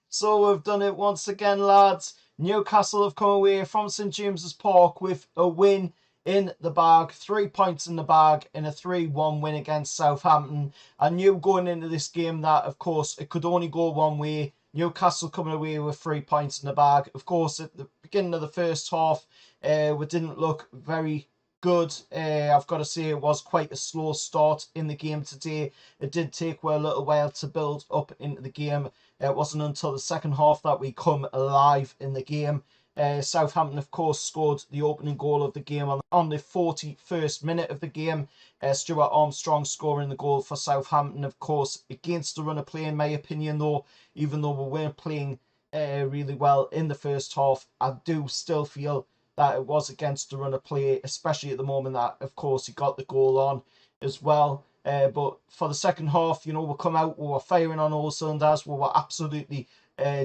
So we've done it once again, lads. Newcastle have come away from St James's Park with a win in the bag, 3 points in the bag in a 3-1 win against Southampton. I knew going into this game that, of course, it could only go one way. Newcastle coming away with 3 points in the bag. Of course, at the beginning of the first half, we didn't look very good. I've got to say it was quite a slow start in the game today. It did take a little while to build up into the game. It wasn't until the second half that we come alive in the game. Southampton, of course, scored the opening goal of the game on the 41st minute of the game. Stuart Armstrong scoring the goal for Southampton, of course, against the run of play, in my opinion, though, even though we weren't playing really well in the first half, I do still feel that it was against the run of play, especially at the moment that, of course, he got the goal on as well. But for the second half, we'll come out, we were firing on all cylinders, we were absolutely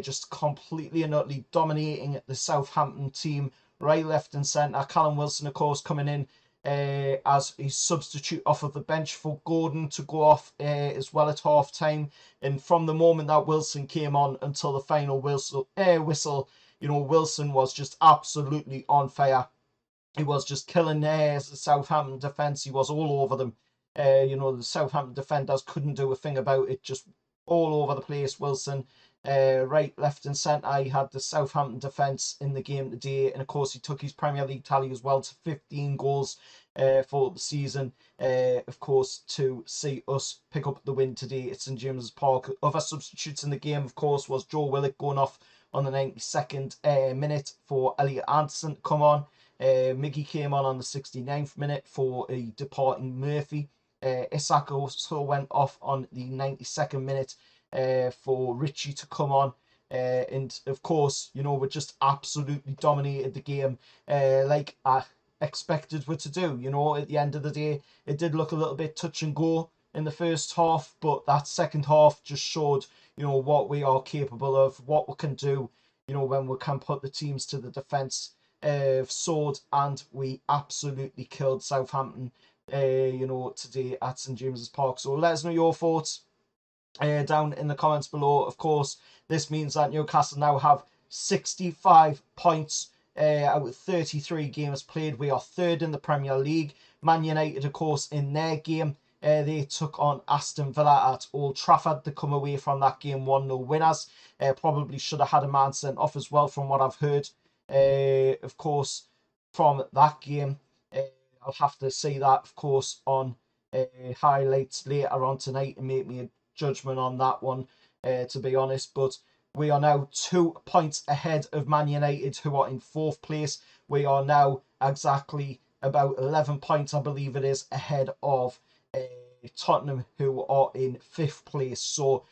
just completely and utterly dominating the Southampton team, right, left, and centre. Callum Wilson, of course, coming in as a substitute off of the bench for Gordon to go off as well at half time. And from the moment that Wilson came on until the final whistle, Wilson was just absolutely on fire. He was just killing the Southampton defence. He was all over them. The Southampton defenders couldn't do a thing about it. Just all over the place. Wilson, right, left, and centre. He had the Southampton defence in the game today, and of course he took his Premier League tally as well to 15 goals for the season. Of course, to see us pick up the win today at St James's Park. Other substitutes in the game, of course, was Joe Willock going off on the 92nd minute for Elliot Anderson to come on. Miggy came on the 69th minute for a departing Murphy. Isak also went off on the 92nd minute for Richie to come on. And of course, we just absolutely dominated the game like I expected we to do. At the end of the day, it did look a little bit touch and go in the first half, but that second half just showed, what we are capable of, what we can do, when we can put the teams to the defence sword, and we absolutely killed Southampton, today at St James's Park. So let us know your thoughts down in the comments below. Of course, this means that Newcastle now have 65 points out of 33 games played. We are third in the Premier League. Man United, of course, in their game, they took on Aston Villa at Old Trafford to come away from that game 1-0 winners. Probably should have had a man sent off as well, from what I've heard. Of course, from that game, I'll have to see that, of course, on highlights later on tonight and make me a judgment on that one, to be honest. But we are now 2 points ahead of Man United, who are in fourth place. We are now exactly about 11 points, I believe it is, ahead of Tottenham, who are in fifth place. So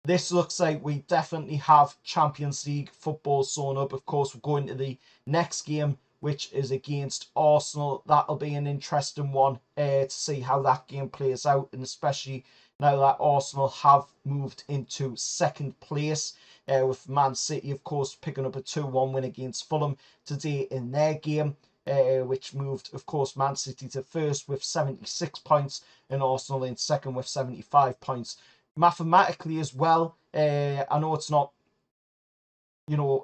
this looks like we definitely have Champions League football sewn up. Of course, we're going to the next game, which is against Arsenal. That'll be an interesting one to see how that game plays out, and especially now that Arsenal have moved into second place, with Man City, of course, picking up a 2-1 win against Fulham today in their game, which moved, of course, Man City to first with 76 points and Arsenal in second with 75 points. Mathematically as well, I know it's not,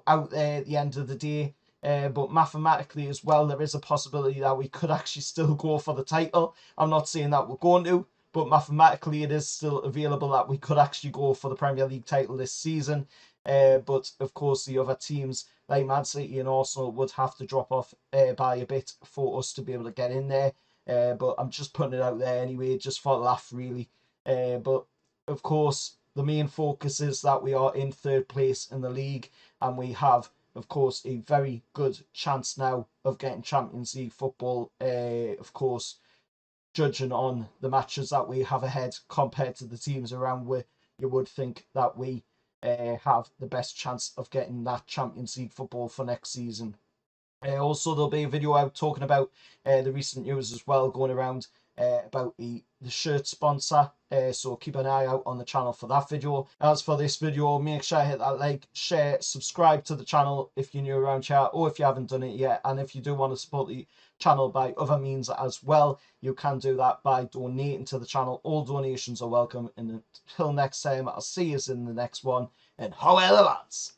out there at the end of the day, but mathematically as well, there is a possibility that we could actually still go for the title. I'm not saying that we're going to, but mathematically it is still available that we could actually go for the Premier League title this season. But of course, the other teams like Man City and Arsenal would have to drop off by a bit for us to be able to get in there. But I'm just putting it out there anyway, just for a laugh, really. But of course, the main focus is that we are in third place in the league, and we have, of course, a very good chance now of getting Champions League football. Of course, judging on the matches that we have ahead compared to the teams around, where you would think that we have the best chance of getting that Champions League football for next season. Also, there'll be a video out talking about the recent news as well, going around about the shirt sponsor. So keep an eye out on the channel for that video. As for this video, make sure you hit that like, share, subscribe to the channel if you're new around here or if you haven't done it yet. And if you do want to support the channel by other means as well, you can do that by donating to the channel. All donations are welcome. And until next time, I'll see you in the next one. And however, lads.